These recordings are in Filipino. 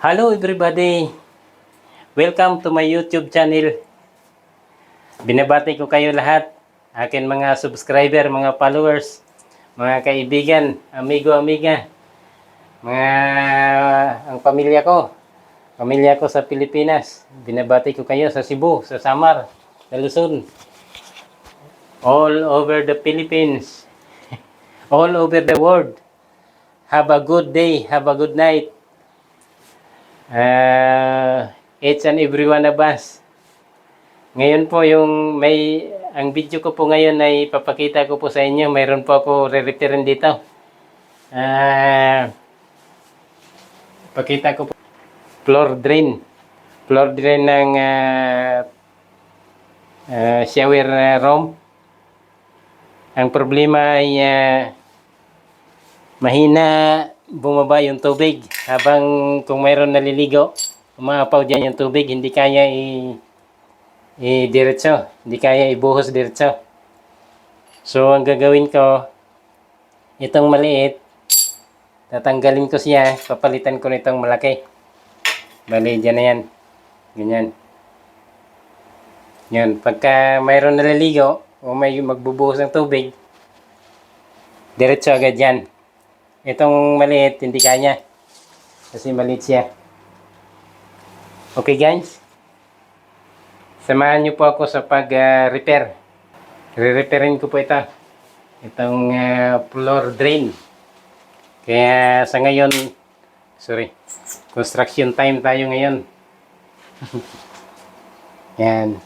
Hello everybody! Welcome to my YouTube channel. Binabati ko kayo lahat, akin mga subscriber, mga followers, mga kaibigan, amigo-amiga, mga ang pamilya ko sa Pilipinas. Binabati ko kayo sa Cebu, sa Samar, sa Luzon, all over the Philippines, all over the world. Have a good day, have a good night. Each and every one of us. Ngayon po ang video ko po ngayon ay papakita ko po sa inyo. Mayroon po ako re-referin dito. Pakita ko po floor drain ng shower room. Ang problema ay mahina bumaba yung tubig habang kung mayroon naliligo, umaapaw dyan yung tubig, hindi kaya diretso, hindi kaya ibuhos diretso. So ang gagawin ko, itong maliit, tatanggalin ko siya, papalitan ko nitong malaki. Bali, dyan na yan. Ganyan. Yan, pagka mayroon naliligo o may magbubuhos ng tubig, diretso agad yan. Itong maliit, hindi kanya. Kasi maliit siya. Okay guys? Samahan niyo po ako sa pag-repair. Re-repairin ko po ito. Itong floor drain. Kaya sa ngayon, construction time tayo ngayon. Yan.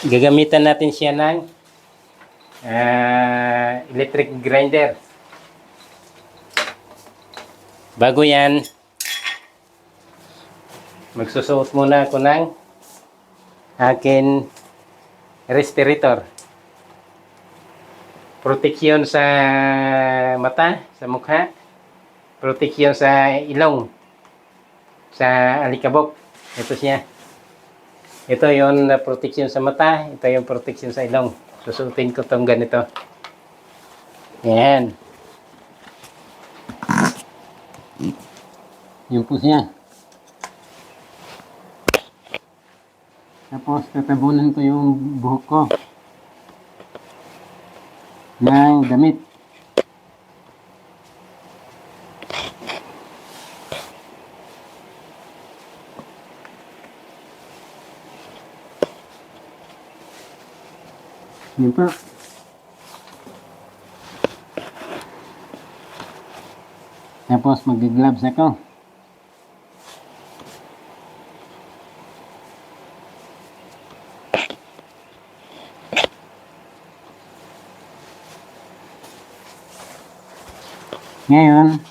Gagamitan natin siya ng electric grinder. Bago yan, magsusuot muna ako ng akin respirator. Protection sa mata, sa mukha. Protection sa ilong, sa alikabok. Ito siya. Ito yung protection sa mata, ito yung protection sa ilong. Susutin ko itong ganito. Yan. Yun po siya. Tapos tatabunan ko yung buhok ko ng damit. Yun po. Tapos mag-gloves ako. Ngayon,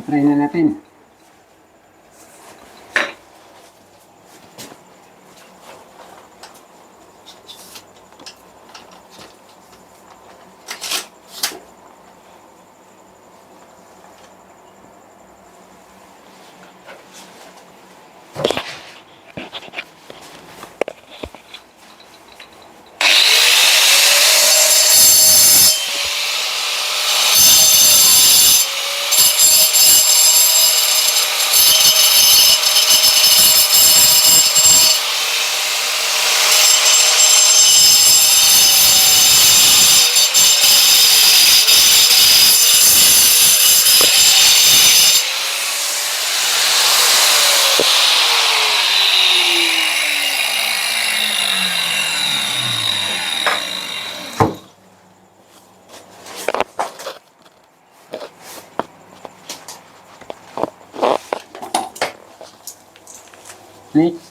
try na natin. Next,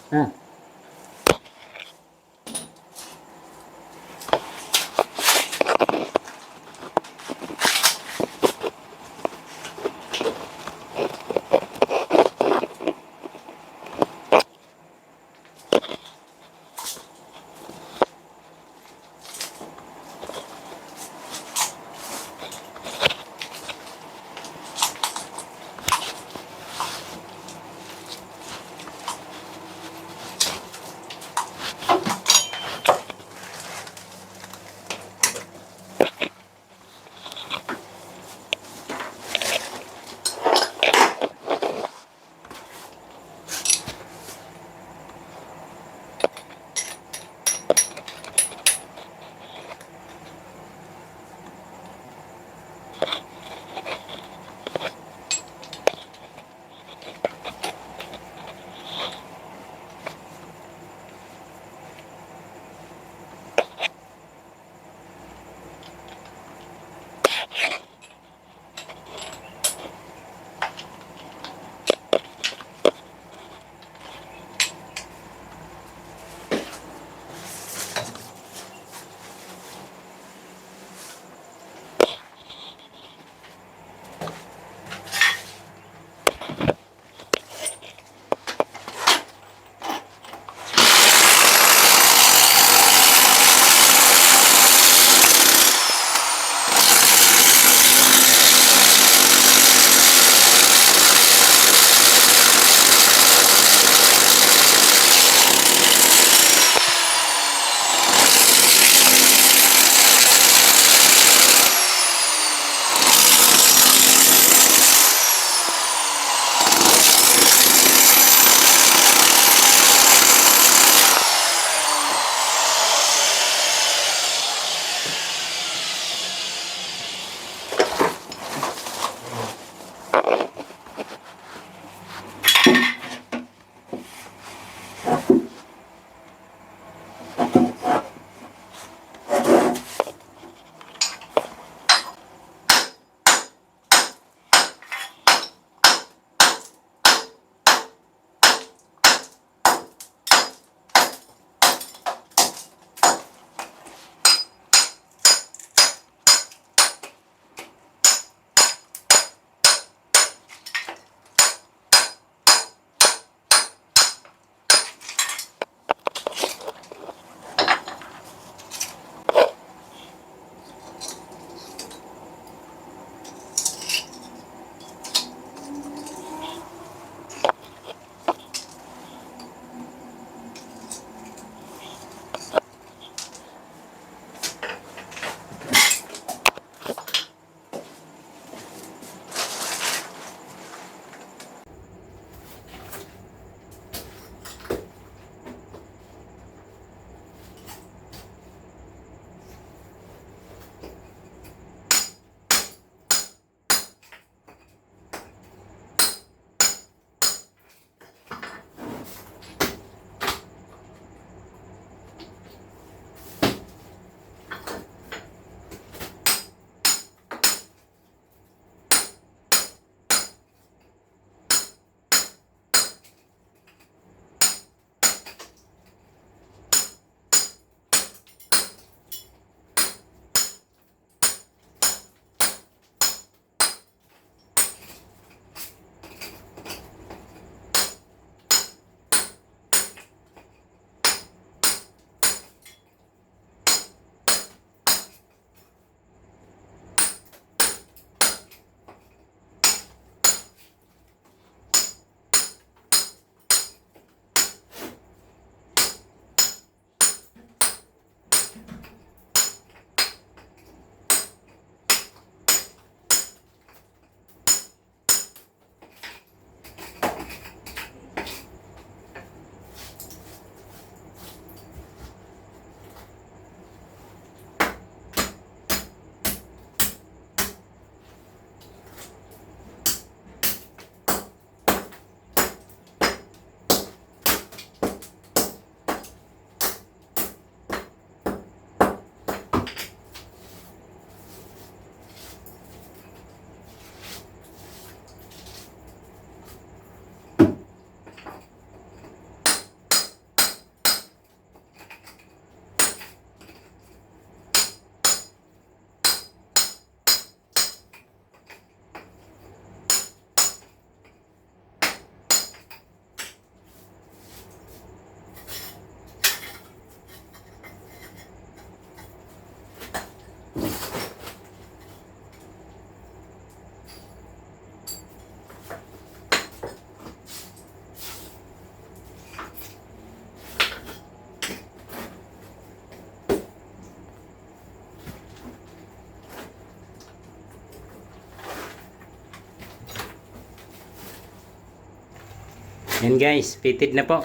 Yan guys, fitted na po.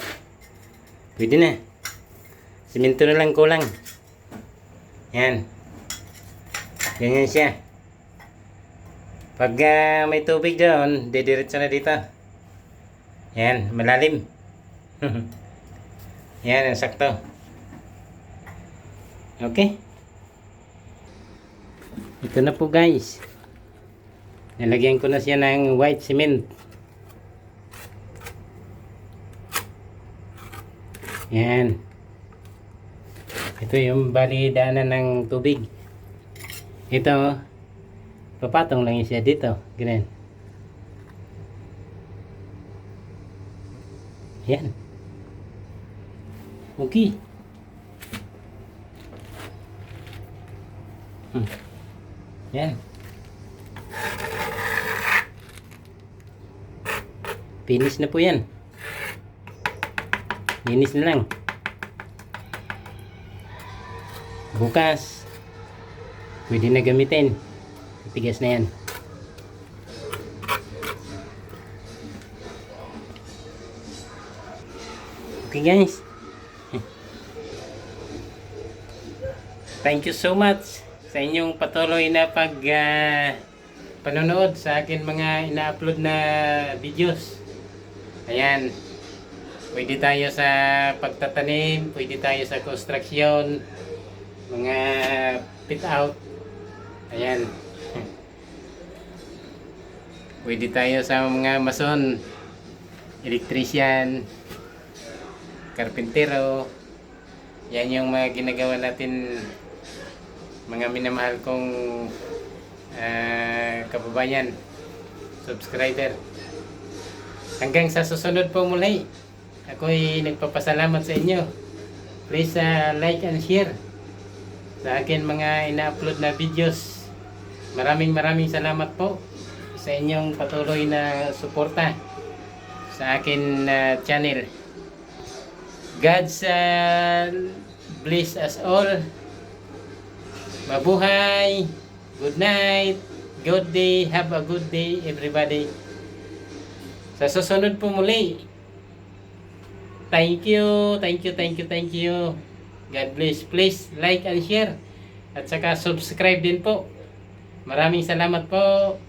Pwede na. Simento na lang kulang. Yan. Ganyan siya. Pag may tubig doon, didiretso na dito. Yan, malalim. Yan, ang sakto. Okay. Ito na po guys. Nalagyan ko na siya ng white cement. Yan. Ito yung bali daanan ng tubig. Ito, papatong lang siya dito. Ganyan. Yan. Okay. Yan. Finish na po yan. Linis na lang. Bukas, pwede na gamitin. Tigas na yan. Okay guys. Thank you so much sa inyong patuloy na panonood sa akin mga ina-upload na videos. Ayan. Pwede tayo sa pagtatanim, pwede tayo sa construction, mga fit out. Ayan. Pwede tayo sa mga mason, electrician, karpintero. Yan yung mga ginagawa natin, mga minamahal kong kababayan, subscriber. Hanggang sa susunod po muli. Ako'y nagpapasalamat sa inyo. Please like and share sa akin mga ina-upload na videos. Maraming salamat po sa inyong patuloy na suporta sa akin channel. God's bless us all. Mabuhay. Good night. Good day. Have a good day everybody. Sa susunod po muli. Thank you. God bless. Please like and share. At saka subscribe din po. Maraming salamat po.